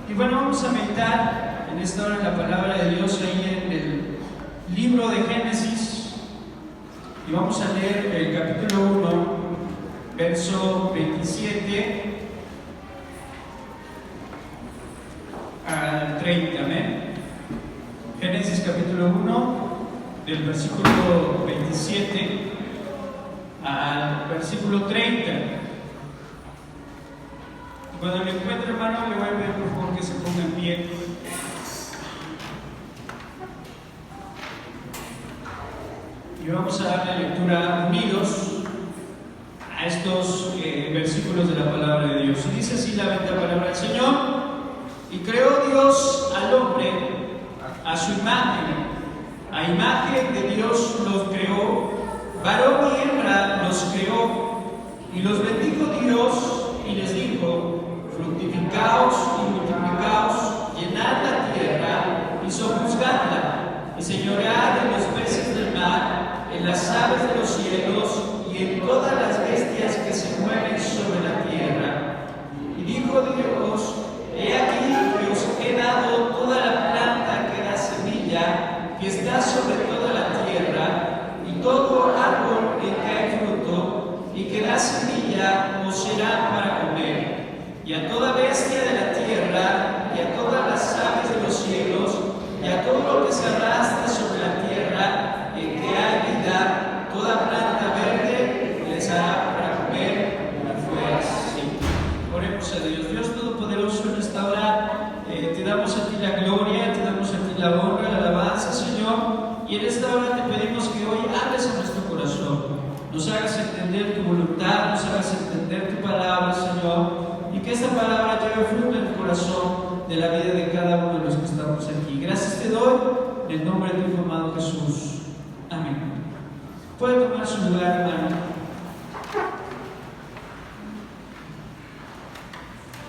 Y bueno, vamos a meditar en esta hora en la palabra de Dios ahí en el libro de Génesis. Y vamos a leer el capítulo 1, verso 27 al 30. Amén. Génesis capítulo 1, del versículo 27 al versículo 30. Cuando me encuentre, hermano, le voy a pedir por favor que se ponga en pie. Y vamos a darle lectura unidos a estos versículos de la palabra de Dios. Y dice así la bendita palabra del Señor: y creó Dios al hombre a su imagen, a imagen de Dios los creó, varón y hembra los creó, y los bendijo Dios y les dijo: fructificaos y multiplicaos, llenad la tierra y sojuzgadla, y señoread en los peces del mar, en las aves de los cielos y en todas las bestias que se mueven sobre la tierra. Y dijo Dios: he aquí que os he dado toda la planta que da semilla, que está sobre toda la tierra, y todo árbol en que hay fruto y que da semilla os será para comer. Y a toda bestia de la tierra, y a todas las aves de los cielos, y a todo lo que se arrastra sobre la tierra, en que hay vida, toda planta verde les hará para comer. Y fue así. Oremos a Dios. Dios Todopoderoso, en esta hora te damos a ti la gloria, te damos a ti la honra, la alabanza, Señor. Y en esta hora te pedimos que hoy hables a nuestro corazón, nos hagas entender tu voluntad, nos hagas entender tu palabra, Señor. Y que esta palabra lleve fruto en el corazón de la vida de cada uno de los que estamos aquí. Gracias te doy, en el nombre de tu Hijo amado Jesús. Amén. Puede tomar su lugar, hermano.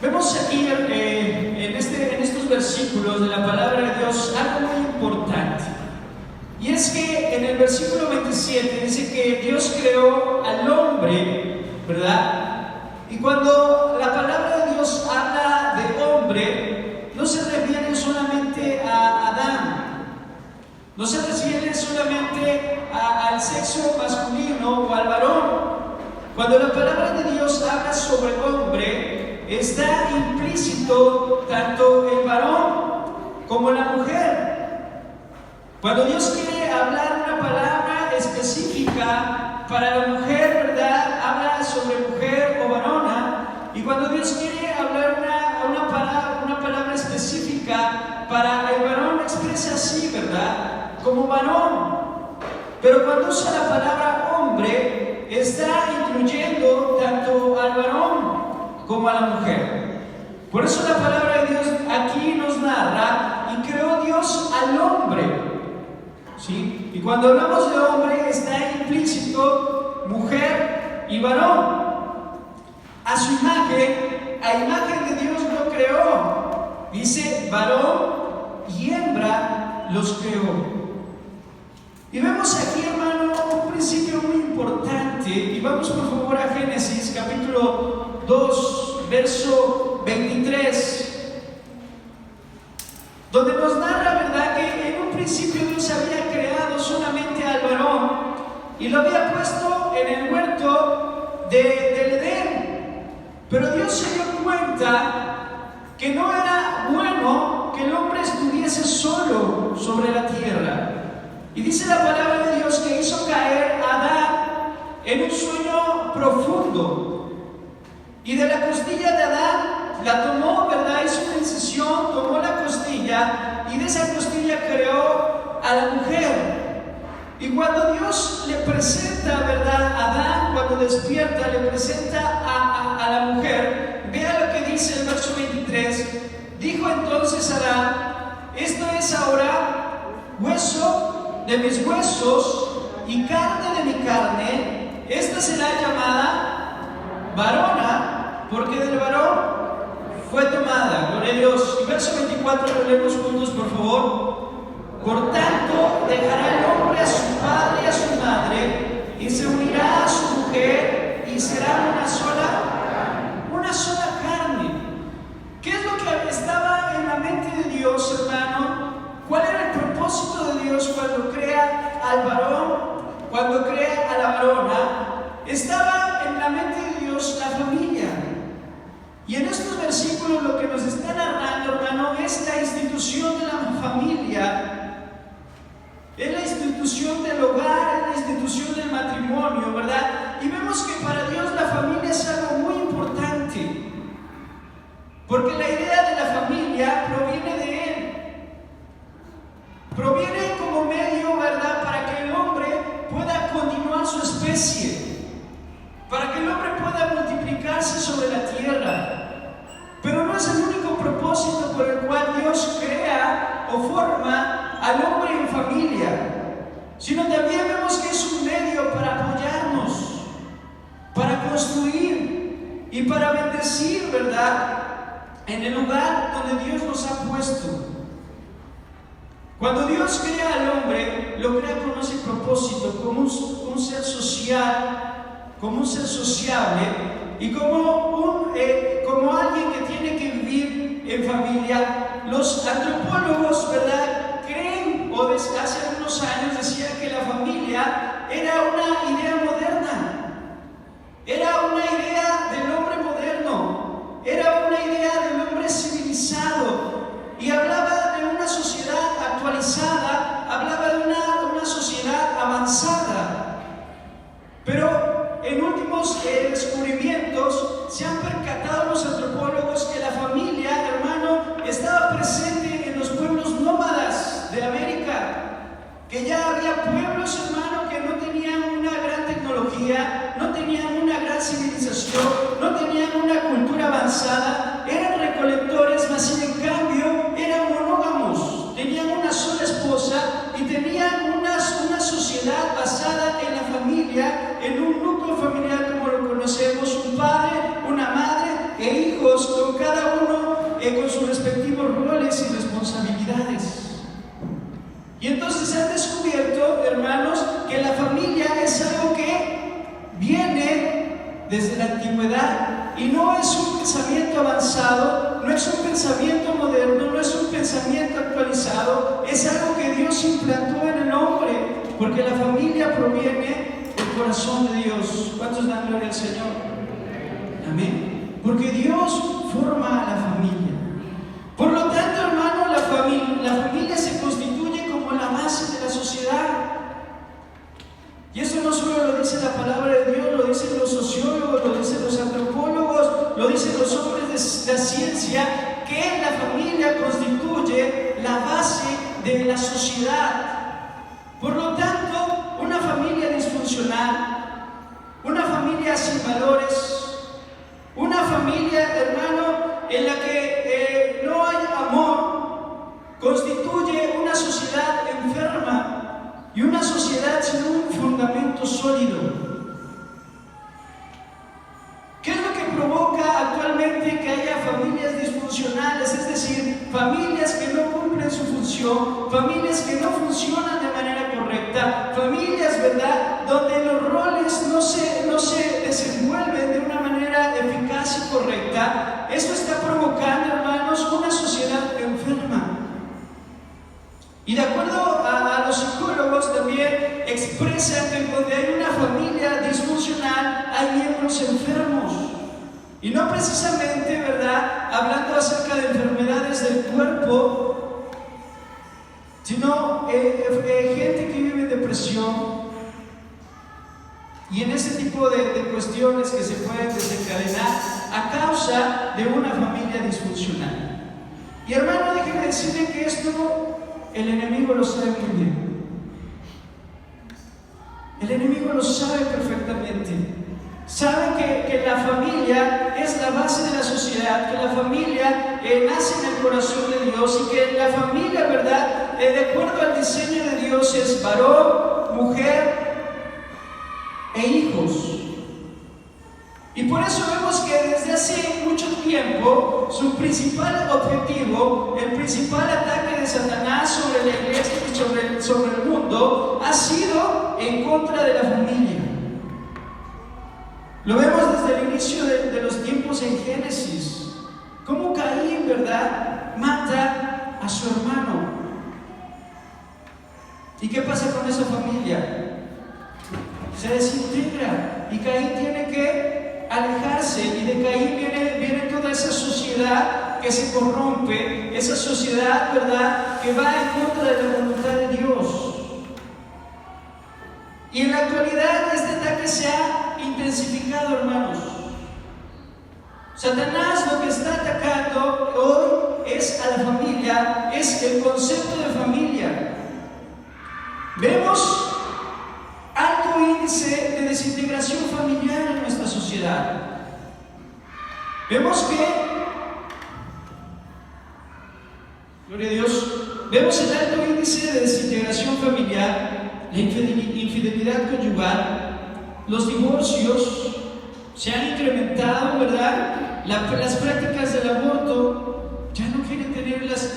Vemos aquí en estos versículos de la palabra de Dios algo muy importante. Y es que en el versículo 27 dice que Dios creó al hombre, ¿verdad? Y cuando la palabra de Dios habla de hombre, no se refiere solamente a Adán, no se refiere solamente al sexo masculino o al varón. Cuando la palabra de Dios habla sobre hombre, está implícito tanto el varón como la mujer. Cuando Dios quiere hablar una palabra específica para la mujer, ¿verdad?, habla sobre mujer o varona. Y cuando Dios quiere hablar una palabra específica para el varón, expresa así, ¿verdad?, como varón. Pero cuando usa la palabra hombre, está incluyendo tanto al varón como a la mujer. Por eso la palabra de Dios aquí nos narra: y creó Dios al hombre. ¿Sí? Y cuando hablamos de hombre, está implícito mujer y varón. A su imagen, a imagen de Dios lo creó. Dice: varón y hembra los creó. Y vemos aquí, hermano, un principio muy importante. Y vamos por favor a Génesis capítulo 2, verso 23. Donde nos narra, ¿verdad?, que en un principio Dios había creado solamente al varón y lo había puesto en el huerto del Edén. Pero Dios se dio cuenta que no era bueno que el hombre estuviese solo sobre la tierra. Y dice la palabra de Dios que hizo caer a Adán en un sueño profundo. Y de la costilla de Adán la tomó, ¿verdad?, hizo una incisión, tomó la costilla y de esa costilla creó a la mujer. Y cuando Dios le presenta, ¿verdad?, a Adán, cuando despierta, le presenta a la mujer, vea lo que dice el verso 23. Dijo entonces Adán: esto es ahora hueso de mis huesos y carne de mi carne. Esta será llamada varona, porque del varón fue tomada. Gloria a Dios. Y verso 24 lo leemos juntos, por favor. Por tanto, dejará el hombre a su padre y a su madre, y se unirá a su mujer, y será una sola carne. ¿Qué es lo que estaba lo que nos está narrando, hermano, es la institución de la familia, es la institución del hogar, es la institución del matrimonio, ¿verdad? Y vemos que para Dios la familia es algo muy importante, porque la idea de la familia proviene de Él, proviene como medio, ¿verdad?, para que el hombre pueda continuar su especie, para que el hombre pueda multiplicarse sobre la tierra. Pero no es el único propósito por el cual Dios crea o forma al hombre en familia, sino también vemos que es un medio para apoyarnos, para construir y para bendecir, ¿verdad?, en el lugar donde Dios nos ha puesto. Cuando Dios crea al hombre, lo crea con ese propósito, como un ser social, como un ser sociable y como alguien que tiene que vivir en familia. Los antropólogos, ¿verdad?, creen, o desde hace algunos años decían que la familia era una idea moderna, era una idea del hombre moderno, era una idea del hombre civilizado, y hablaba de una sociedad actualizada, hablaba de una sociedad avanzada. Pero en últimos descubrimientos se han percatado los antropólogos que la familia, hermano, estaba presente en los pueblos nómadas de América, que ya había pueblos, hermano, que no tenían una gran tecnología, no tenían una gran civilización, no tenían una cultura avanzada, eran recolectores, mas sin en cambio eran monógamos, tenían una sola esposa y tenían una sociedad basada en la familia, en un núcleo familiar como lo conocemos, un padre, una madre e hijos, con cada uno con sus respectivos roles y responsabilidades. Y entonces han descubierto, hermanos, que la familia es algo que viene desde la antigüedad y no es un pensamiento avanzado, no es un pensamiento moderno, no es un pensamiento actualizado, es algo que Dios implantó en el hombre, porque la familia proviene del corazón de Dios. ¿Cuántos dan gloria al Señor? Amén. Porque Dios forma a la familia. Por lo tanto, hermano, la familia se constituye como la base de la sociedad. Y eso no solo lo dice la palabra de Dios, lo dicen los sociólogos, lo dicen los antropólogos, lo dicen los hombres de la ciencia, que la familia constituye la base de la sociedad. Por lo tanto, una familia disfuncional, una familia sin valores, una familia, hermano, en la que no hay amor, constituye una sociedad enferma y una sociedad sin un fundamento sólido. ¿Qué es lo que provoca actualmente que haya familias disfuncionales? Es decir, familias que no cumplen su función, familias que no funcionan de manera correcta, familias, ¿verdad?, donde los roles no se desenvuelven de una manera eficaz y correcta. Eso está provocando, hermanos, una sociedad enferma. Y de acuerdo a los psicólogos también expresan que donde hay una familia disfuncional hay miembros enfermos. Y no precisamente, ¿verdad?, hablando acerca de enfermedades del cuerpo, sino gente que vive en depresión y en ese tipo de cuestiones que se pueden desencadenar a causa de una familia disfuncional. Y hermano, déjeme decirle que esto el enemigo lo sabe muy bien. El enemigo lo sabe perfectamente. Sabe que la familia es la base de la sociedad, que la familia nace en el corazón de Dios y que la familia, ¿verdad?, de acuerdo al diseño de Dios es varón, mujer e hijos. Y por eso vemos que desde hace mucho tiempo su principal objetivo, el principal ataque de Satanás sobre la iglesia y sobre el mundo ha sido en contra de la familia. Lo vemos desde el inicio de los tiempos en Génesis, cómo Caín, ¿verdad?, mata a su hermano. ¿Y qué pasa con esa familia? Se desintegra y Caín tiene que alejarse, y de Caín viene toda esa sociedad sociedad que se corrompe, esa sociedad, ¿verdad?, que va en contra de la voluntad de Dios. Y en la actualidad este ataque se ha intensificado, hermanos. Satanás lo que está atacando hoy es a la familia, es el concepto de familia. Vemos alto índice de desintegración familiar en nuestra sociedad. Vemos que, gloria a Dios, vemos el alto índice de desintegración familiar, la infidelidad conyugal, los divorcios se han incrementado, ¿verdad? Las prácticas del aborto, ya no quieren tener las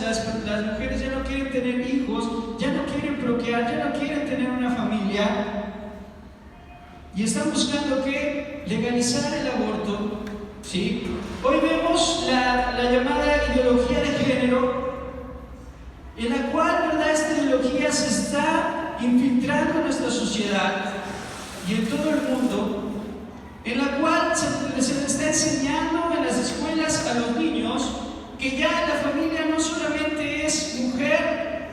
mujeres ya no quieren tener hijos, ya no quieren procrear, ya no quieren tener una familia, y están buscando que legalizar el aborto, ¿sí? Hoy vemos la llamada ideología de género, en la cual, ¿verdad?, esta ideología se está infiltrando en nuestra sociedad y en todo el mundo, en la cual se les está enseñando en las escuelas a los niños que ya la familia no solamente es mujer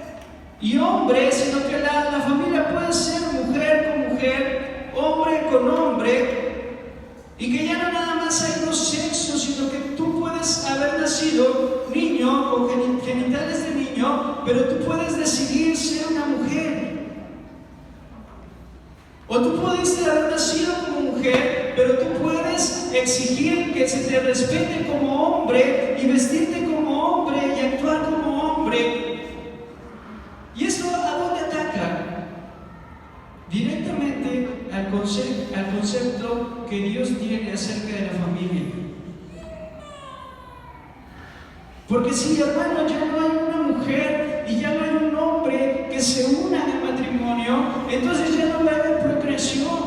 y hombre, sino que la familia puede ser mujer con mujer, hombre con hombre, y que ya no nada más hay dos sexos, sino que tú puedes haber nacido niño con genitales de niño, pero tú puedes decidir ser una mujer. O tú pudiste haber nacido como mujer, pero tú puedes exigir que se te respete como hombre y vestirte como hombre y actuar como hombre. ¿Y esto a dónde ataca? Directamente al concepto que Dios tiene acerca de la familia. Porque si, hermano, ya no hay una mujer y ya no hay un hombre que se unan en matrimonio, entonces ya no va a haber procreación,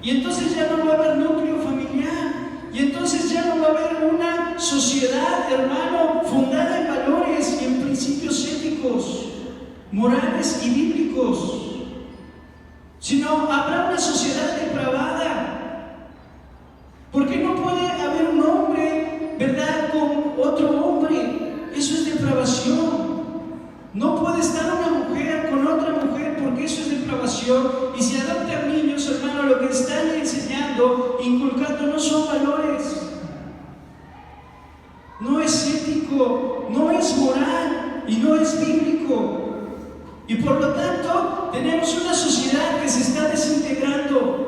y entonces ya no va a haber núcleo familiar, y entonces ya no va a haber una sociedad, hermano, fundada en valores y en principios éticos, morales y bíblicos, sino habrá una sociedad depravada, porque no puede haber un hombre, ¿verdad?, con otro hombre. Eso es depravación. No puede estar una mujer con otra mujer, porque eso es depravación. Y si adoptan niños, hermano, lo que están enseñando, inculcando, no son valores, no es ético, no es moral y no es bíblico. Y por lo tanto tenemos una sociedad que se está desintegrando,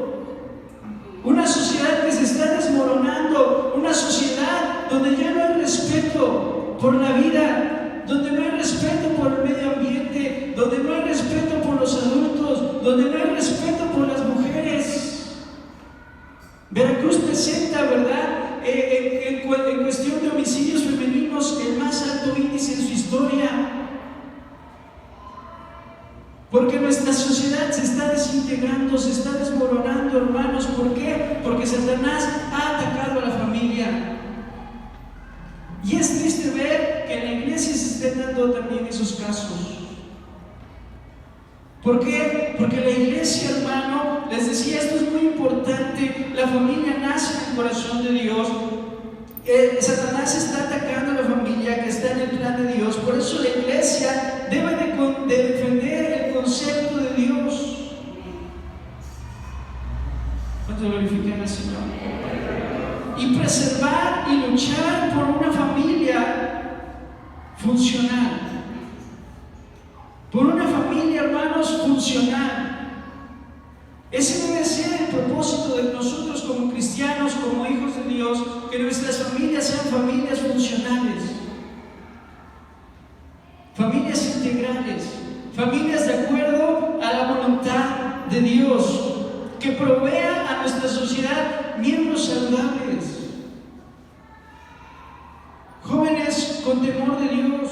una sociedad que se está desmoronando, una sociedad donde ya no hay respeto por la vida, donde no hay respeto por el medio ambiente, donde no hay respeto por los adultos, donde no hay respeto por las mujeres. Veracruz presenta, ¿verdad?, en cuestión de homicidios femeninos, el más alto índice en su historia. Porque nuestra sociedad se está desintegrando, se está desmoronando, hermanos. ¿Por qué? Porque Satanás ha atacado a la familia. Y es triste ver que en la iglesia se estén dando también esos casos. ¿Por qué? Porque la iglesia, hermano, les decía, esto es muy importante, la familia nace en el corazón de Dios. Satanás está atacando a la familia que está en el plan de Dios. Por eso la iglesia debe de defender el concepto de Dios. ¿Cuánto glorifican al Señor? Y preservar y luchar por una familia funcional. Por una familia, hermanos, funcional. Ese debe ser el propósito de nosotros como cristianos, como hijos de Dios, que nuestras familias sean familias funcionales, familias integrales, familias de acuerdo a la voluntad de Dios, que provean a nuestra sociedad miembros saludables, jóvenes con temor de Dios,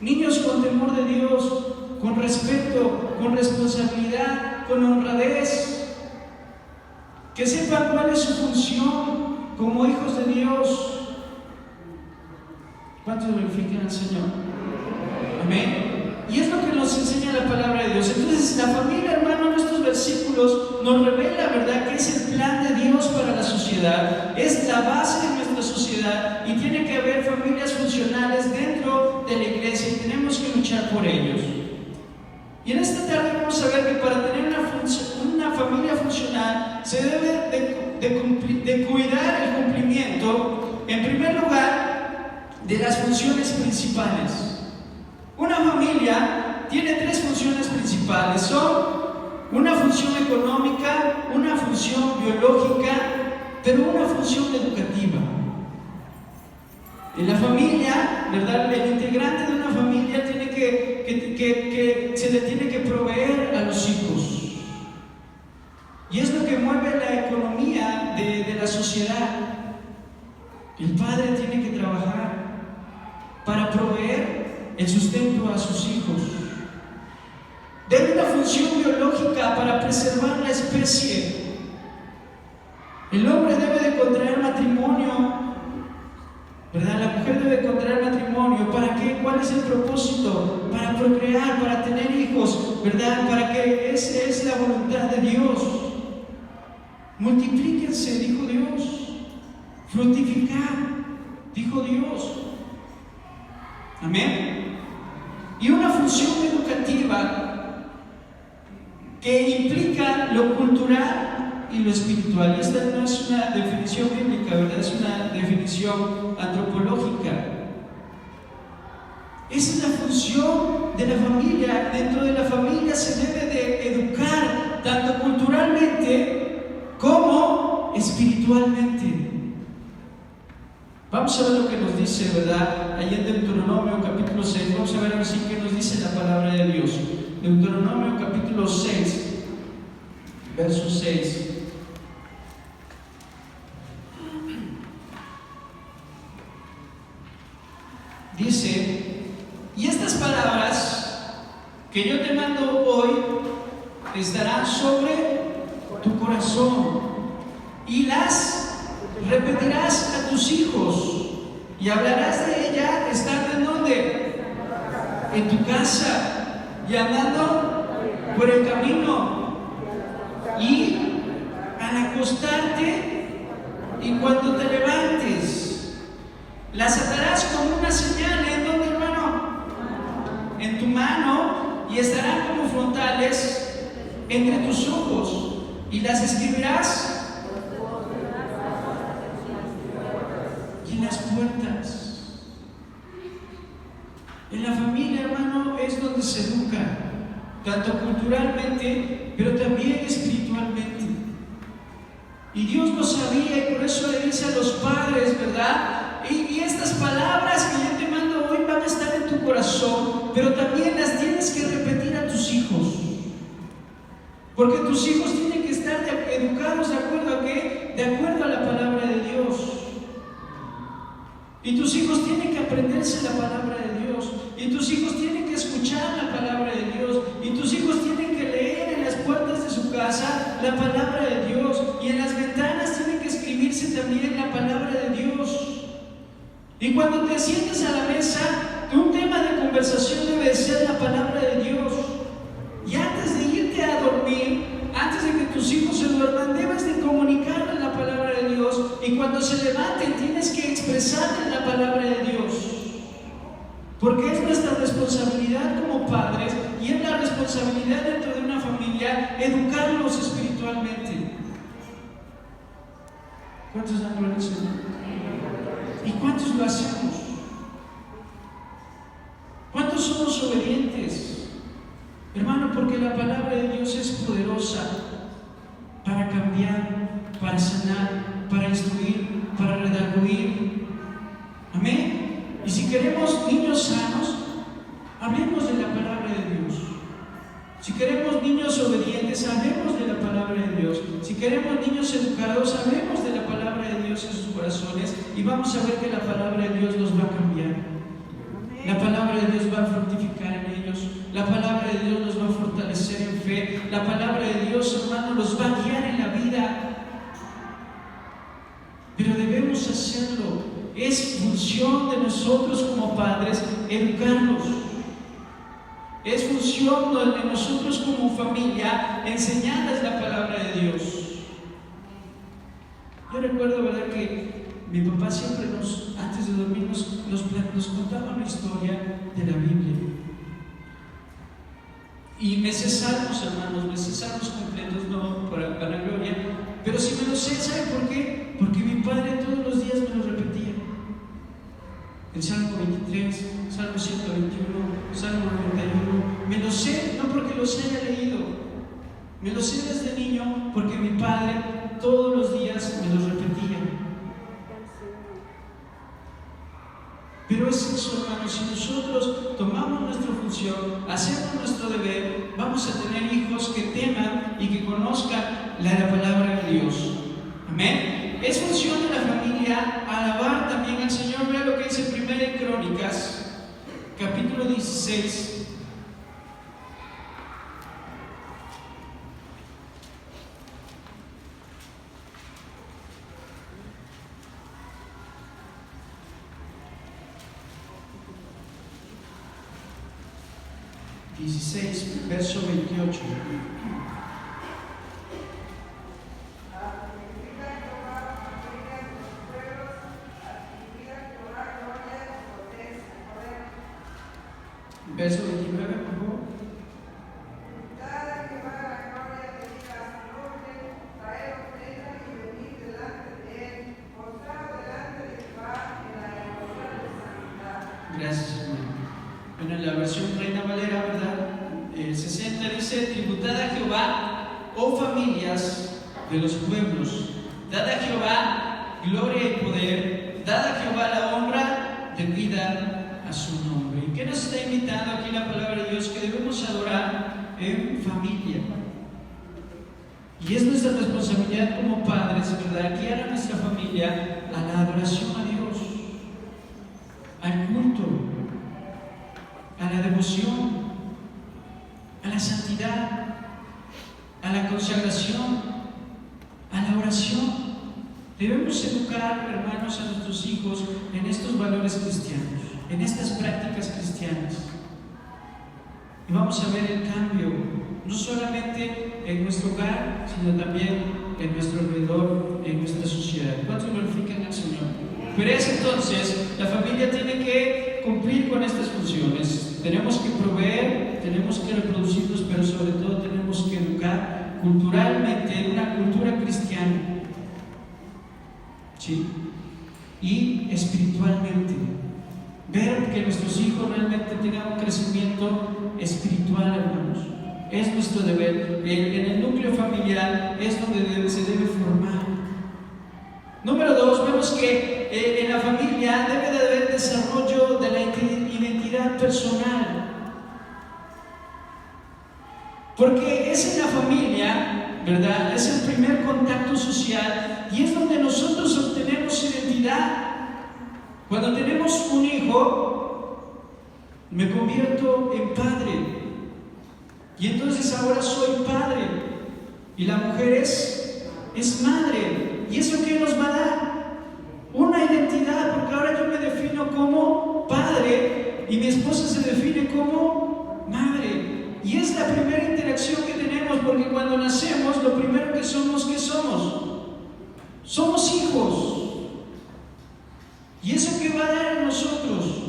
niños con temor de Dios, con respeto, con responsabilidad, con honradez, que sepan cuál es su función como hijos de Dios. ¿Cuántos glorifican al Señor? Amén. Y es lo que nos enseña la palabra de Dios. Entonces, la familia, hermano, en estos versículos nos revela, ¿verdad?, que es el plan de Dios para la sociedad, es la base de nuestra sociedad. sociedad y tiene que haber familias funcionales dentro de la iglesia y tenemos que luchar por ellos. Y en esta tarde vamos a ver que para tener una familia funcional se debe de cuidar el cumplimiento, en primer lugar, de las funciones principales. Una familia tiene tres funciones principales: son una función económica, una función biológica, pero una función educativa. En la familia, ¿verdad? El integrante de una familia tiene se le tiene que proveer a los hijos. Y es lo que mueve la economía de la sociedad. El padre tiene que trabajar para proveer el sustento a sus hijos. Debe una función biológica para preservar la especie. El hombre debe de contraer matrimonio, ¿verdad? La mujer debe contraer matrimonio. ¿Para qué? ¿Cuál es el propósito? Para procrear, para tener hijos, ¿verdad? Para que esa es la voluntad de Dios. Multiplíquense, dijo Dios. Fructificar, dijo Dios. Amén. Y una función educativa que implica lo cultural y lo espiritual. Y esta no es una definición bíblica, ¿verdad? Es una definición antropológica. Esa es la función de la familia. Dentro de la familia se debe de educar tanto culturalmente como espiritualmente. Vamos a ver lo que nos dice, ¿verdad? Allí en Deuteronomio capítulo 6. Vamos a ver ahora sí qué nos dice la palabra de Dios. Deuteronomio capítulo 6, verso 6. Dice: y estas palabras que yo te mando hoy estarán sobre tu corazón y las repetirás a tus hijos y hablarás de ella estando en ¿dónde? En tu casa y andando por el camino y al acostarte y cuando te levantes. Las atarás como una señal. ¿En dónde, hermano? En tu mano, y estarán como frontales entre tus ojos, y las escribirás y en las puertas. En la familia, hermano, es donde se educa, tanto culturalmente, pero también espiritualmente. Y Dios lo sabía, y por eso le dice a los padres, ¿verdad? Y estas palabras que yo te mando hoy van a estar en tu corazón, pero también las tienes que repetir a tus hijos. Porque tus hijos tienen que estar educados ¿de acuerdo a qué? De acuerdo a la palabra de Dios. Y tus hijos tienen que aprenderse la palabra de Dios. Y tus hijos tienen que escuchar la palabra de Dios. Y tus hijos tienen que leer en las puertas de su casa la palabra de Dios. Y en las ventanas tienen que escribirse también la palabra de Dios. Y cuando te sientes a la mesa, un tema de conversación debe de ser la palabra de Dios. Y antes de irte a dormir, antes de que tus hijos se duerman, debes de comunicarles la palabra de Dios. Y cuando se levanten, tienes que expresarles la palabra de Dios. Porque es nuestra responsabilidad como padres, y es la responsabilidad dentro de una familia, educarlos espiritualmente. ¿Cuántos dan gloria al Señor? ¿Y cuántos lo hacemos? ¿Cuántos somos obedientes? Hermano, porque la palabra de Dios es poderosa para cambiar, para sanar, para instruir, para redarguir. Amén. Y si queremos niños sanos, hablemos de la palabra de Dios. Si queremos niños obedientes, hablemos de la palabra de Dios. Si queremos niños educados, hablemos de la palabra de Dios en sus corazones, y vamos a ver que la palabra de Dios los va a cambiar. La palabra de Dios va a fructificar en ellos. La palabra de Dios los va a fortalecer en fe. La palabra de Dios, hermano, los va a guiar en la vida. Pero debemos hacerlo. Es función de nosotros como padres educarlos. Es función de nosotros como familia enseñarles la palabra de Dios. Yo recuerdo, ¿verdad?, que mi papá siempre antes de dormir nos contaba una historia de la Biblia. Y me sé salmos, hermanos, me sé salmos completos, no para la gloria, pero si me los sé, ¿sabe por qué? Porque mi padre todos los días me los repetía. El Salmo 23, Salmo 121, Salmo 91, me los sé no porque los haya leído, me los sé desde niño porque mi padre todos los días me los repetía. Pero es eso, hermanos, si nosotros tomamos nuestra función, hacemos nuestro deber, vamos a tener hijos que teman y que conozcan la palabra de Dios. Amén. Es función de la familia alabar también al Señor. Vea lo que dice 1 Crónicas, capítulo 16. Verso 28. Verso 29, por favor. Gracias, hermano. Bueno, en la versión Reina Valera, ¿verdad? 60 dice: tributad a Jehová, oh familias de los pueblos, dad a Jehová gloria y poder, dad a Jehová la honra debida a su nombre. ¿Y qué nos está invitando aquí la palabra de Dios? Que debemos adorar en familia. Y es nuestra responsabilidad como padres, ¿verdad?, guiar a nuestra familia a la adoración a Dios, al culto, a la devoción, a la santidad, a la consagración, a la oración. Debemos educar, hermanos, a nuestros hijos en estos valores cristianos, en estas prácticas cristianas. Y vamos a ver el cambio, no solamente en nuestro hogar, sino también en nuestro alrededor, en nuestra sociedad. ¿Cuántos glorifican al Señor? Pero es entonces, la familia tiene que cumplir con estas funciones. Tenemos que proveer, tenemos que reproducirnos, pero sobre todo tenemos que educar culturalmente en una cultura cristiana, ¿sí? Y espiritualmente. Ver que nuestros hijos realmente tengan un crecimiento espiritual, hermanos. Es nuestro deber. En el núcleo familiar es donde se debe formar. Número 2, vemos que en la familia debe de haber desarrollo de la identidad personal. Porque es en la familia, ¿verdad?, es el primer contacto social y es donde nosotros obtenemos identidad. Cuando tenemos un hijo, me convierto en padre y entonces ahora soy padre y la mujer es madre. ¿Y eso qué nos va a dar? Una identidad, porque ahora yo me defino como padre y mi esposa se define como madre. Y es la primera interacción que tenemos, porque cuando nacemos, lo primero que somos, ¿qué somos? Somos hijos. ¿Y eso qué va a dar en nosotros?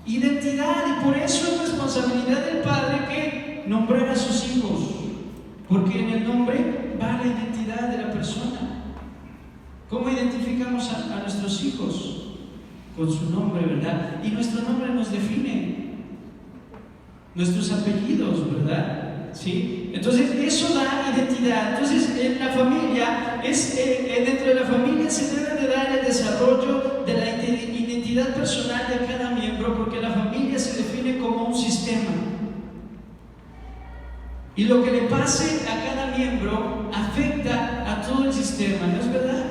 Identidad. Y por eso es responsabilidad del padre que nombrar a sus hijos, porque en el nombre va la identidad de la persona. ¿Cómo identificamos a nuestros hijos? Con su nombre, ¿verdad? Y nuestro nombre nos define, nuestros apellidos, ¿verdad? ¿Sí? Entonces eso da identidad. Entonces en la familia, dentro de la familia se debe de dar el desarrollo de la identidad personal de cada miembro, porque la familia se define como un sistema. Y lo que le pase a cada miembro afecta a todo el sistema, ¿no es verdad?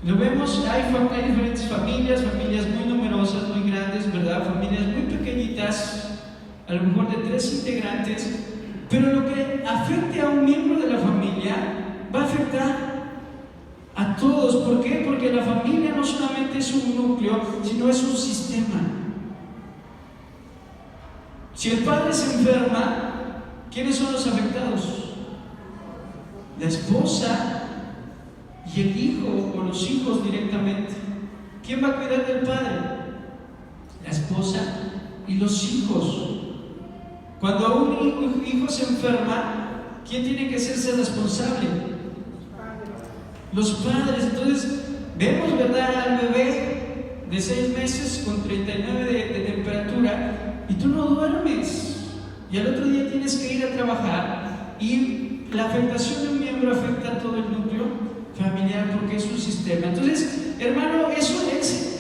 Lo vemos, hay diferentes familias muy numerosas, muy grandes, ¿verdad? Familias muy pequeñitas, a lo mejor de 3 integrantes, pero lo que afecte a un miembro de la familia va a afectar a todos. ¿Por qué? Porque la familia no solamente es un núcleo, sino es un sistema. Si el padre se enferma, ¿quiénes son los afectados? La esposa y y el hijo o los hijos directamente. ¿Quién va a cuidar del padre? La esposa y los hijos. Cuando un hijo se enferma, ¿quién tiene que hacerse responsable? Los padres. Entonces vemos, ¿verdad?, al bebé de 6 meses con 39 de temperatura y tú no duermes y al otro día tienes que ir a trabajar y la afectación de un miembro afecta a todo el núcleo familiar porque es un sistema. Entonces, hermano, eso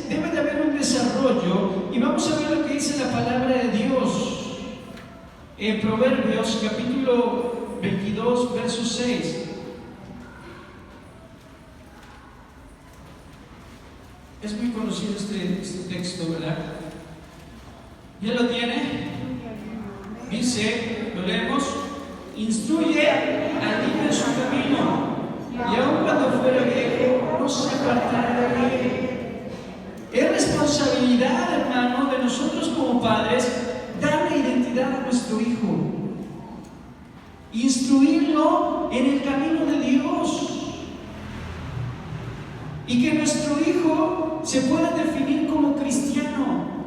debe de haber un desarrollo y vamos a ver lo que dice la palabra de Dios en Proverbios capítulo 22 verso 6. Es muy conocido este texto, ¿verdad? ¿Ya lo tiene? Dice, lo leemos: instruye al niño en su camino, y aun cuando fuera viejo, no se apartará de él. Es responsabilidad, hermano, de nosotros como padres darle identidad a nuestro hijo, instruirlo en el camino de Dios, y que nuestro hijo se pueda definir como cristiano,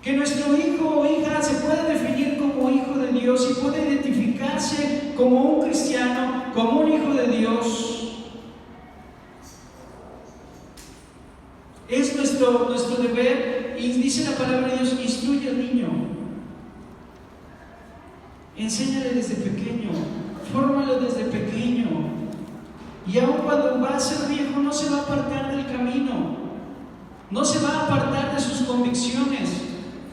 que nuestro hijo o hija se pueda definir como hijo de Dios y pueda identificarse como un cristiano, como un hijo de Dios. Es nuestro deber, y dice la palabra de Dios: instruye al niño, enséñale desde pequeño, fórmalo desde pequeño, y aun cuando va a ser viejo no se va a apartar del camino, no se va a apartar de sus convicciones,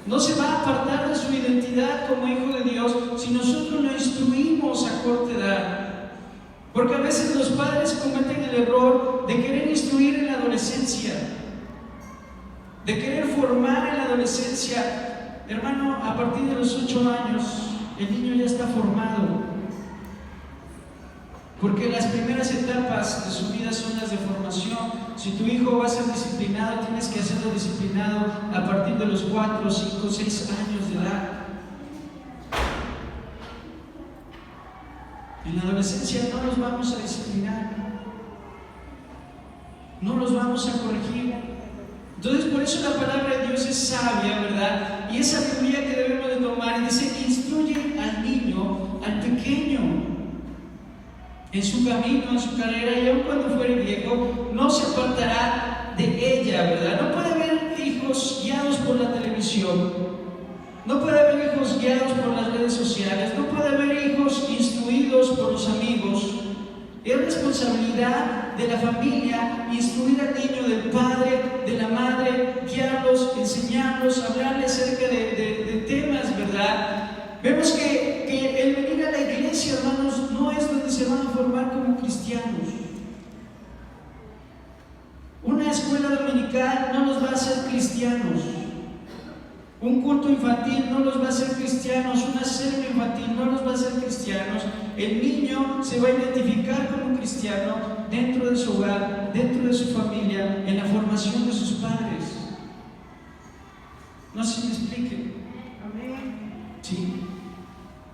no se va a apartar de su identidad como hijo de Dios si nosotros lo instruimos a corta edad. Porque a veces los padres cometen el error de querer instruir en la adolescencia, de querer formar en la adolescencia. Hermano, a partir de los 8 años el niño ya está formado, porque las primeras etapas de su vida son las de formación. Si tu hijo va a ser disciplinado, tienes que hacerlo disciplinado a partir de los 4, 5, 6 años de edad. En la adolescencia no los vamos a disciplinar, no los vamos a corregir. Entonces, por eso la palabra de Dios es sabia, ¿verdad? Y es sabiduría que debemos de tomar. Y dice: instruye al niño, al pequeño, en su camino, en su carrera, y aun cuando fuere viejo, no se apartará de ella, ¿verdad? No puede haber hijos guiados por la televisión, no puede haber hijos guiados por las redes sociales, no puede haber hijos instruidos por los amigos. Es responsabilidad de la familia instruir al niño, del padre, de la madre, guiarlos, enseñarlos, hablarles acerca de temas, ¿verdad? Vemos que el venir a la iglesia, hermanos, no es donde se van a formar como cristianos. Una escuela dominical no los va a hacer cristianos. Un culto infantil no los va a hacer cristianos. Una serie infantil no los va a hacer cristianos. El niño se va a identificar como cristiano dentro de su hogar, dentro de su familia, en la formación de sus padres. No sé si me explique. Amén. Sí.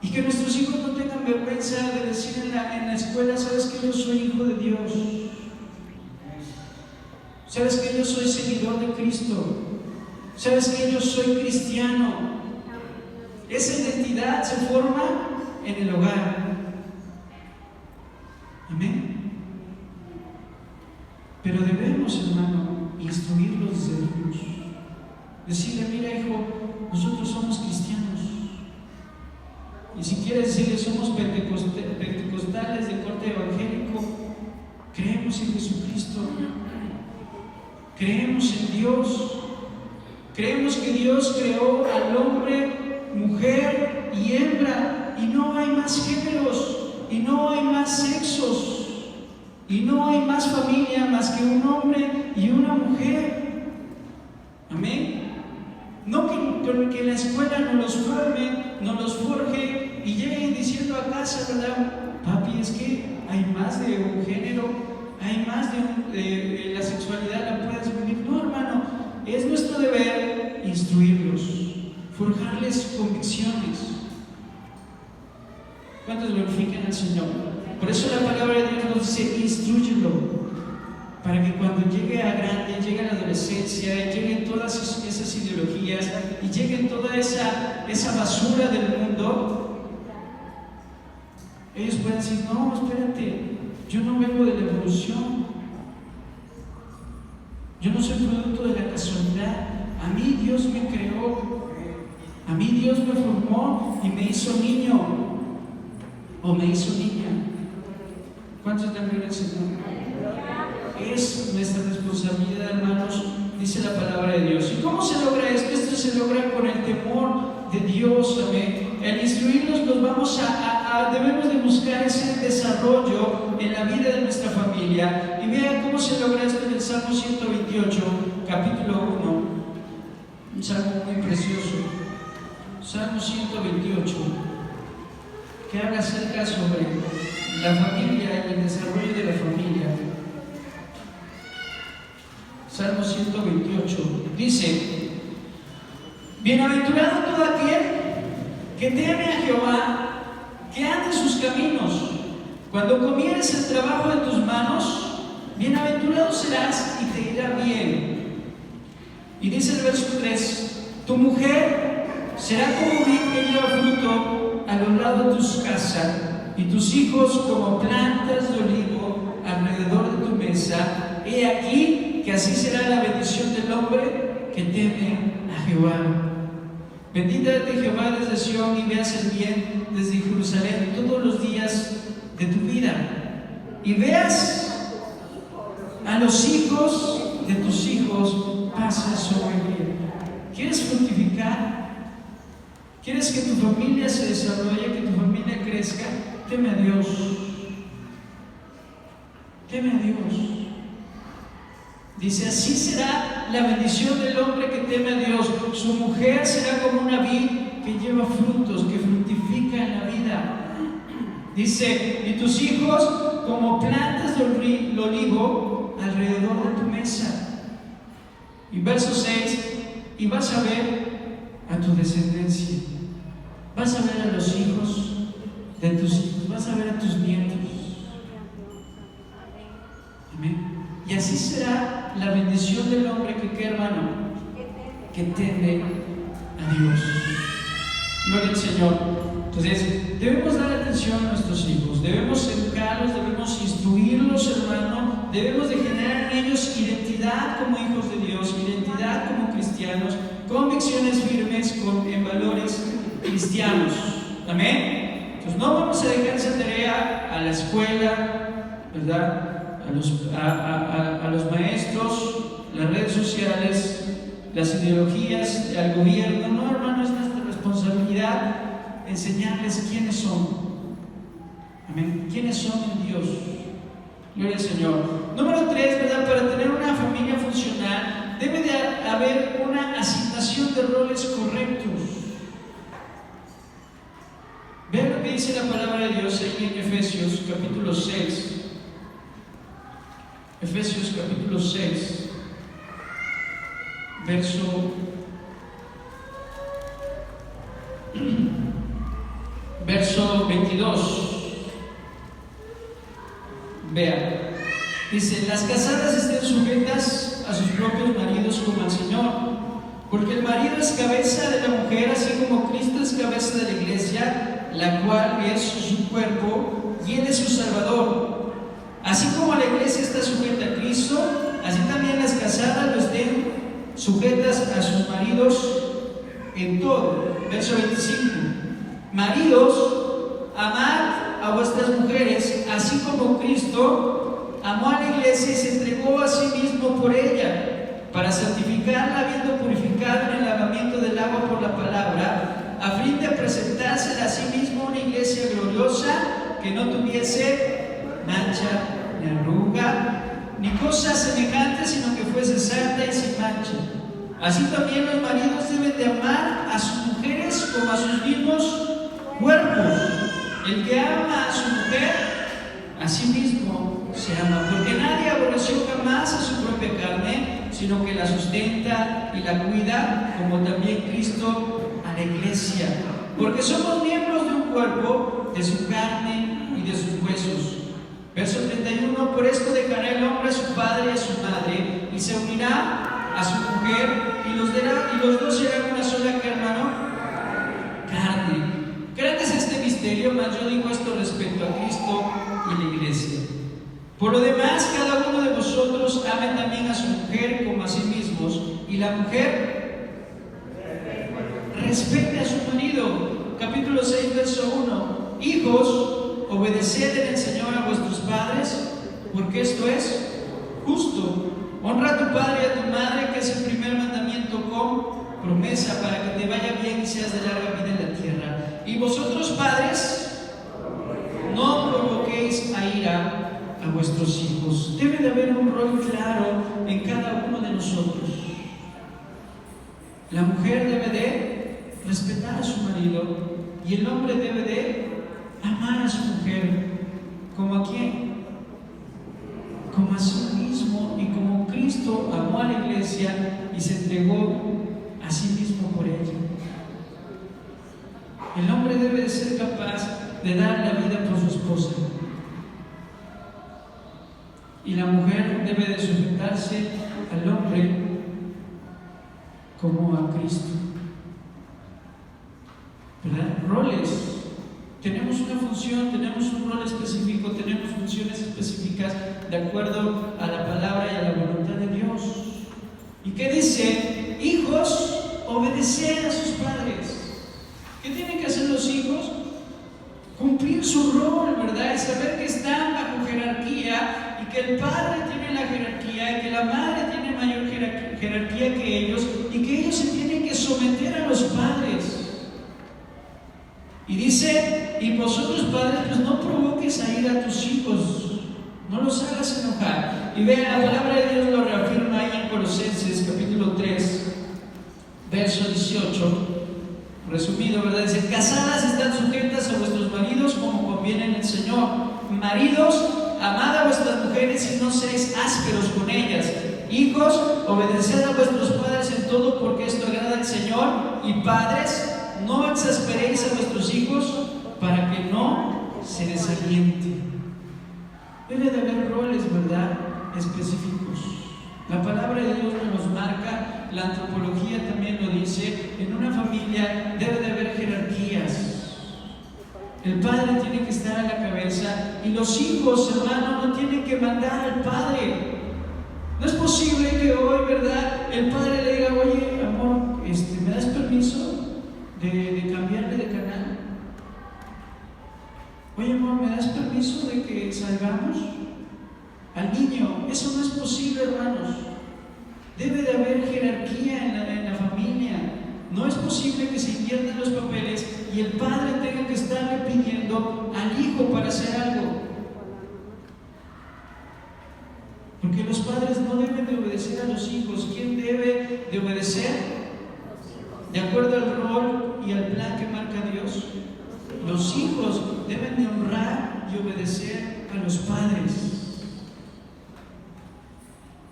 Y que nuestros hijos no tengan vergüenza de decir en la escuela: ¿sabes que yo soy hijo de Dios? ¿Sabes que yo soy seguidor de Cristo? ¿Sabes que yo soy cristiano? Esa identidad se forma en el hogar. Amén. Pero debemos, hermano, instruirlos desde niños. Decirle: mira, hijo, nosotros somos cristianos. Y si quieres decirle: somos pentecostales de corte evangélico, creemos en Jesucristo, creemos en Dios, creemos que Dios creó al hombre, mujer y hembra, y no hay más géneros, y no hay más sexos, y no hay más familia más que un hombre y una mujer. Amén. No que la escuela no los forme, no los forje y lleguen diciendo a casa, ¿verdad? Papi, es que hay más de un género, hay más de la sexualidad, la puedes vivir. No, hermano, es nuestro deber instruirlos, forjarles convicciones. ¿Cuántos glorifican al Señor? Por eso la palabra de Dios nos dice: instrúyelo, para que cuando llegue a grande, llegue a la adolescencia, y lleguen todas esas ideologías, y lleguen toda esa basura del mundo, ellos pueden decir: no, espérate, yo no vengo de la evolución, yo no soy producto de la casualidad. A mí Dios me creó, a mí Dios me formó y me hizo niño o me hizo niña. ¿Cuántos también el Señor? Es nuestra responsabilidad, hermanos, dice la palabra de Dios. ¿Y cómo se logra esto? Esto se logra con el temor de Dios. Amén. El instruirnos, nos vamos debemos de buscar ese desarrollo en la vida de nuestra familia. Y vean cómo se logra esto en el Salmo 128, capítulo 1. Un salmo muy precioso. Salmo 128, que habla acerca sobre la familia y el desarrollo de la familia. Salmo 128 dice: bienaventurado todo aquel que teme a Jehová, que ande en sus caminos. Cuando comieres el trabajo de tus manos, bienaventurado serás y te irá bien. Y dice el verso 3: tu mujer será como vid que lleva fruto a lo largo de tus casas, y tus hijos como plantas de olivo alrededor de tu mesa. He aquí que así será la bendición del hombre que teme a Jehová. Bendita de Jehová desde Sión, y veas el bien desde Jerusalén todos los días de tu vida. Y veas a los hijos de tus hijos pasar sobre él. ¿Quieres fructificar? ¿Quieres que tu familia se desarrolle, que tu familia crezca? Teme a Dios. Teme a Dios. Dice: así será la bendición del hombre que teme a Dios. Su mujer será como una vid que lleva frutos, que fructifica en la vida. Dice: y tus hijos como plantas de olivo alrededor de tu mesa. Y verso 6: y vas a ver a tu descendencia, vas a ver a los hijos de tus hijos, vas a ver a tus nietos. Amén. Y así será la bendición del hombre que, hermano, que teme a Dios. Gloria al Señor. Entonces, debemos dar atención a nuestros hijos, debemos educarlos, debemos instruirlos, hermano, debemos de generar en ellos identidad como hijos de Dios, identidad como cristianos, convicciones firmes en valores cristianos. Amén. Entonces, no vamos a dejar esa tarea a la escuela, ¿verdad? A los maestros, las redes sociales, las ideologías, al gobierno. No, hermano, es nuestra responsabilidad enseñarles quiénes son. Amén. Quiénes son en Dios. Gloria al Señor. Número 3, ¿verdad? Para tener una familia funcional debe de haber una asignación de roles correctos. Vean lo que dice la palabra de Dios ahí en Efesios capítulo 6. Efesios capítulo 6, verso 22. Vean, dice: las casadas estén sujetas a sus propios maridos como al Señor, porque el marido es cabeza de la mujer, así como Cristo es cabeza de la iglesia, la cual es su cuerpo y Él es su Salvador. Así como la iglesia está sujeta a Cristo, así también las casadas lo estén sujetas a sus maridos en todo. Verso 25: maridos, amad a vuestras mujeres, así como Cristo amó a la iglesia y se entregó a sí mismo por ella, para santificarla, habiendo purificado en el lavamiento del agua por la palabra, a fin de presentársela a sí mismo una iglesia gloriosa, que no tuviese mancha, ni arruga, ni cosa semejante, sino que fuese santa y sin mancha. Así también los maridos deben de amar a sus mujeres como a sus mismos cuerpos. El que ama a su mujer, a sí mismo se ama, porque nadie aborreció jamás a su propia carne, sino que la sustenta y la cuida, como también Cristo a la iglesia, porque somos miembros de un cuerpo, de su carne y de sus huesos. Verso 31, por esto dejará el hombre a su padre y a su madre, y se unirá a su mujer, y los dos serán una sola carne. Grande es este misterio, mas yo digo esto respecto a Cristo y la iglesia. Por lo demás, cada uno de vosotros ame también a su mujer como a sí mismos, y la mujer respete a su marido. Capítulo 6, verso 1. Hijos, obedeced en el Señor a vuestros padres, porque esto es justo. Honra a tu padre y a tu madre, que es el primer mandamiento con promesa, para que te vaya bien y seas de larga vida en la tierra. Y vosotros, padres, no provoquéis a ira a vuestros hijos. Debe de haber un rol claro en cada uno de nosotros. La mujer debe de respetar a su marido, y el hombre debe de amar a su mujer. ¿Como a quién? Como a sí mismo, y como Cristo amó a la iglesia y se entregó a sí mismo por ella. El hombre debe de ser capaz de dar la vida por su esposa, y la mujer debe de sujetarse al hombre como a Cristo. ¿Verdad? Roles. Tenemos una función, tenemos un rol específico, tenemos funciones específicas de acuerdo a la palabra y a la voluntad de Dios. ¿Y qué dice? Hijos, obedeced a sus padres. ¿Qué tienen que hacer los hijos? Cumplir su rol, ¿verdad? Y saber que están bajo jerarquía, y que el padre tiene la jerarquía, y que la madre tiene mayor jerarquía que ellos, y que ellos se tienen que someter a los padres. Y dice, y vosotros padres, pues no provoques a ir a tus hijos, no los hagas enojar. Y vean, la palabra de Dios lo reafirma ahí en Colosenses capítulo 3, verso 18, resumido, ¿verdad? Dice, casadas están sujetas a vuestros maridos como conviene en el Señor. Maridos, amad a vuestras mujeres y no seáis ásperos con ellas. Hijos, obedeced a vuestros padres en todo, porque esto agrada al Señor. Y padres, no exasperéis a vuestros hijos, para que no se desalienten. Debe de haber roles, ¿verdad?, específicos. La palabra de Dios nos marca, la antropología también lo dice. En una familia debe de haber jerarquías. El padre tiene que estar a la cabeza, y los hijos, hermano, no tienen que mandar al padre. No es posible que hoy, ¿verdad?, el padre le diga, oye, amor, ¿me das permiso de cambiarle de canal? Oye, amor, ¿me das permiso de que salgamos? Al niño, eso no es posible, hermanos. Debe de haber jerarquía en la familia. No es posible que se inviertan los papeles y el padre tenga que estarle pidiendo al hijo para hacer algo. Porque los padres no deben de obedecer a los hijos. ¿Quién debe de obedecer? De acuerdo al rol y al plan que marca Dios. Los hijos deben de honrar y obedecer a los padres.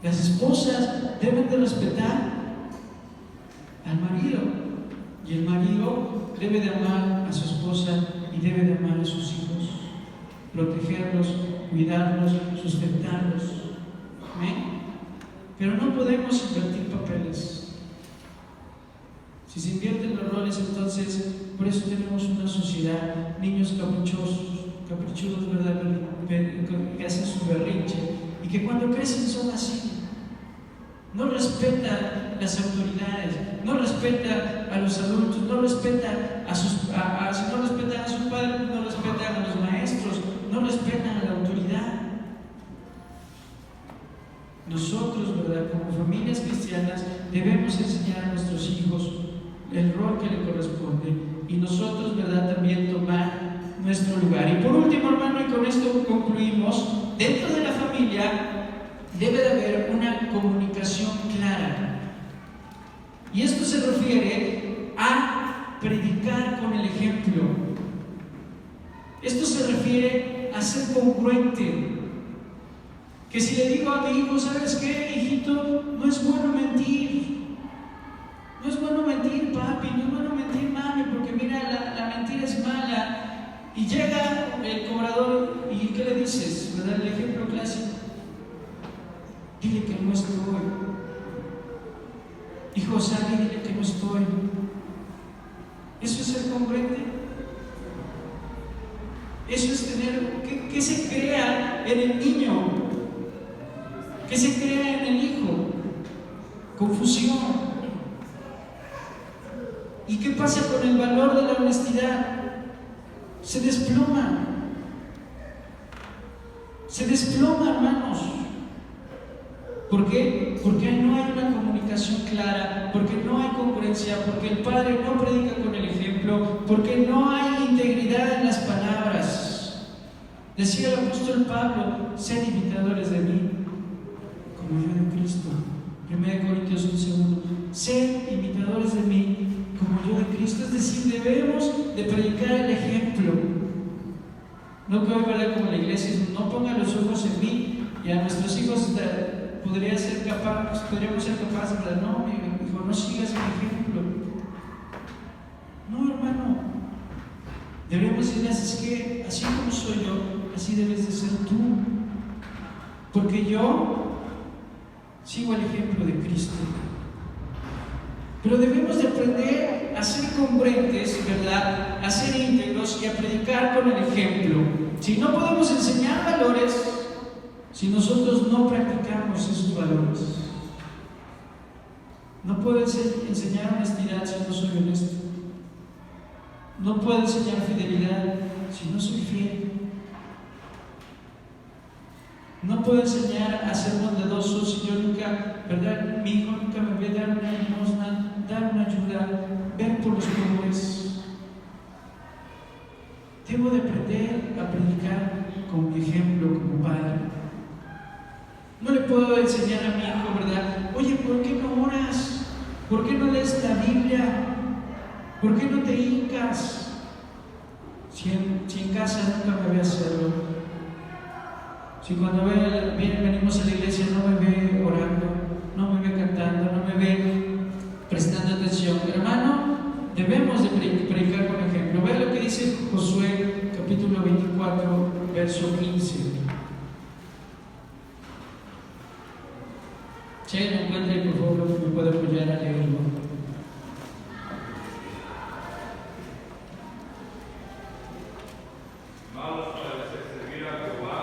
Las esposas deben de respetar al marido, y el marido debe de amar a su esposa y debe de amar a sus hijos, protegerlos, cuidarlos, sustentarlos. ¿Amén? Pero no podemos invertir papeles. Si se invierten los roles, entonces, por eso tenemos una sociedad, niños caprichudos, ¿verdad?, que hacen su berrinche, y que cuando crecen son así. No respetan las autoridades, no respetan a los adultos, no respetan si no respetan a sus padres, no respetan a los maestros, no respetan a la autoridad. Nosotros, ¿verdad?, como familias cristianas, debemos enseñar a nuestros hijos el rol que le corresponde, y nosotros, ¿verdad?, también tomar nuestro lugar. Y por último, hermano, y con esto concluimos, dentro de la familia debe de haber una comunicación clara. Y esto se refiere a predicar con el ejemplo. Esto se refiere a ser congruente. Que si le digo a mi hijo, ¿sabes qué, hijito? No es bueno mentir. No es bueno mentir, papi. No es bueno mentir, mami, porque mira, la mentira es mala. Y llega el cobrador ¿verdad? El ejemplo clásico. Dile que no estoy. Hijo, sal y dile que no estoy. ¿Eso es ser congruente? Eso es tener, ¿qué se crea en el niño? ¿Qué se crea en el hijo? Confusión. ¿Y qué pasa con el valor de la honestidad? Se desploma. Se desploma, hermanos. ¿Por qué? Porque no hay una comunicación clara, porque no hay congruencia, porque el Padre no predica con el ejemplo, porque no hay integridad en las palabras. Decía el apóstol Pablo: sed imitadores de mí, como yo de Cristo. 1 Corintios 11:1. Sed imitadores de mí, como yo de Cristo. Es decir, debemos de predicar el ejemplo. No puedo ver como la iglesia dice: no pongan los ojos en mí, y a nuestros hijos podríamos ser capaces, ¿verdad? No, mi hijo, no sigas mi ejemplo. No, hermano. Debemos decirles: es que así como soy yo, así debes de ser tú. Porque yo sigo el ejemplo de Cristo. Pero debemos de aprender a ser congruentes, ¿verdad? A ser íntegros y a predicar con el ejemplo. Si no podemos enseñar valores, si nosotros no practicamos esos valores, no puedo enseñar honestidad si no soy honesto. No puedo enseñar fidelidad si no soy fiel. No puedo enseñar a ser bondadoso si yo nunca, ¿verdad? Mi hijo nunca me ve dar una limosna, dar una ayuda, ver por los pobres. Debo de aprender a predicar con mi ejemplo como padre. No le puedo enseñar a mi hijo, ¿verdad? Oye, ¿por qué no oras? ¿Por qué no lees la Biblia? ¿Por qué no te hincas? Si en casa nunca me ve hacerlo. Si cuando venimos a la iglesia no me ve orando, no me ve cantando, no me ve prestando atención. Hermano, debemos de predicar con ejemplo. Vea lo que dice Josué, capítulo 24, verso 15. Si alguien lo encuentra, por favor, me puede apoyar a leerlo. Hermanos, para servir a Jehová,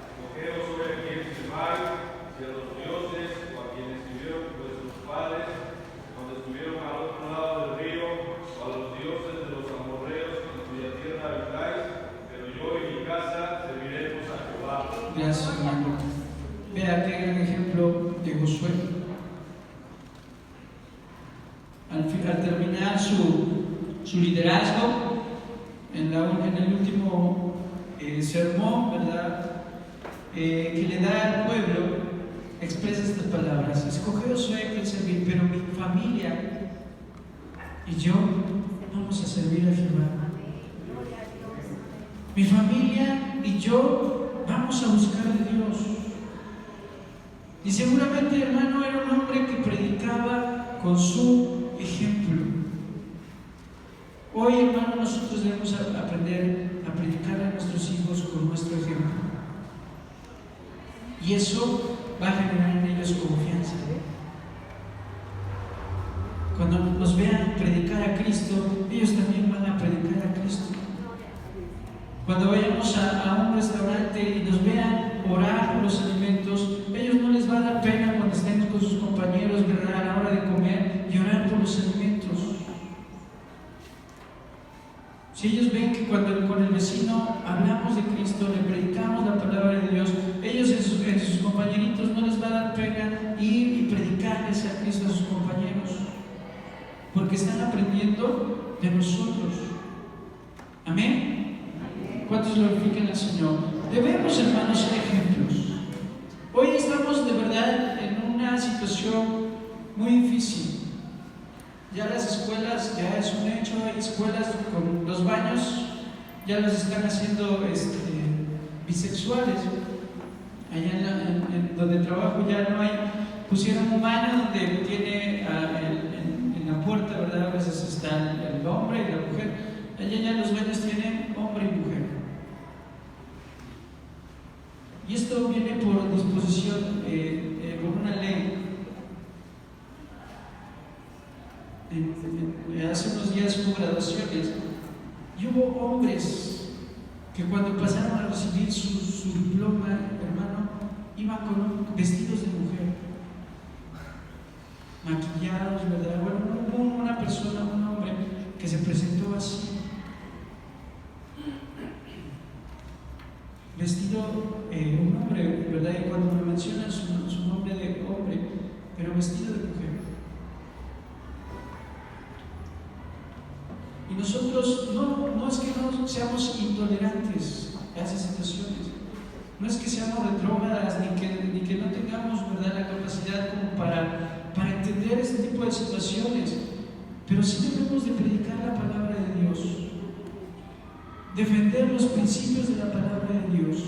escogeos hoy a quienes sirváis, si a los dioses o a quienes sirvieron vuestros padres cuando estuvieron al otro lado del río, o a los dioses de los amorreos en cuya tierra habitáis, pero yo y mi casa serviremos a Jehová. Gracias, hermano. Vea qué gran ejemplo de Josué. Al terminar su liderazgo en el último sermón, ¿verdad? Que le da al pueblo, expresa estas palabras: escogeos hoy a quien servir, pero mi familia y yo vamos a servir a Jehová. Mi familia y yo vamos a buscar a Dios. Y seguramente, hermano, era un hombre que predicaba con su ejemplo. Hoy, hermano, nosotros debemos aprender a predicar a nuestros hijos con nuestro ejemplo. Y eso va a generar en ellos confianza. Cuando nos vean predicar a Cristo, ellos también van a predicar a Cristo. Cuando vayamos a un restaurante y nos vean orar por los alimentos, a ellos no les va a dar pena cuando estemos con sus compañeros, ¿verdad?, a la hora de comer y orar por los alimentos. Si ellos ven que cuando con el vecino hablamos de Cristo, le predicamos la palabra de Dios, ellos en sus compañeritos no les va a dar pena ir y predicarles a Cristo a sus compañeros, porque están aprendiendo de nosotros. Amén. ¿Cuántos glorifican al Señor? Debemos, hermanos, ser ejemplos. Hoy estamos de verdad en una situación muy difícil. Ya las escuelas, ya es un hecho, hay escuelas con los baños, ya los están haciendo bisexuales. Allá en donde trabajo ya no hay, pusieron un baño donde tiene en la puerta, ¿verdad? A veces está el hombre y la mujer. Allá ya los baños tienen hombre y mujer. disposición, por una ley. Hace unos días hubo graduaciones y hubo hombres que cuando pasaron a recibir su diploma, hermano, iban con vestidos de mujer, maquillados, ¿verdad? Bueno, hubo una persona, un hombre, que se presentó así, vestido, un hombre, ¿verdad? Y cuando me mencionan su nombre de hombre, pero vestido de mujer. Y nosotros no es que no seamos intolerantes a esas situaciones, no es que seamos retrógradas, ni que no tengamos, ¿verdad?, la capacidad como para entender este tipo de situaciones, pero sí debemos de predicar la palabra de Dios, defender los principios de la palabra de Dios,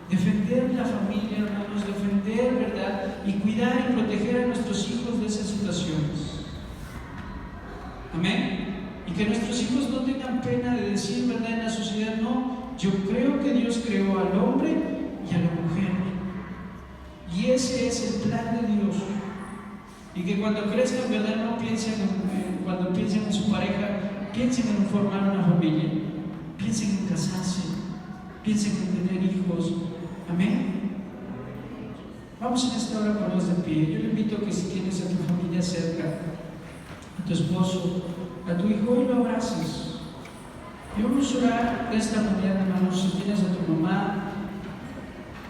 defender la familia, hermanos, defender, ¿verdad?, y cuidar y proteger a nuestros hijos de esas situaciones. Amén. Y que nuestros hijos no tengan pena de decir, ¿verdad?, en la sociedad: no, yo creo que Dios creó al hombre y a la mujer, y ese es el plan de Dios. Y que cuando crezcan, ¿verdad?, no piensen cuando piensen en su pareja, piensen en formar una familia, piensen en casarse, piensen en tener hijos. Amén. Vamos en esta hora a ponernos de pie. Yo le invito a que, si tienes a tu familia cerca, a tu esposo, a tu hijo, hoy lo abraces. Y vamos a orar esta mañana, hermanos. Si tienes a tu mamá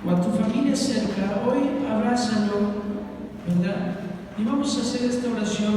o a tu familia cerca, hoy abrázalo, ¿verdad? Y vamos a hacer esta oración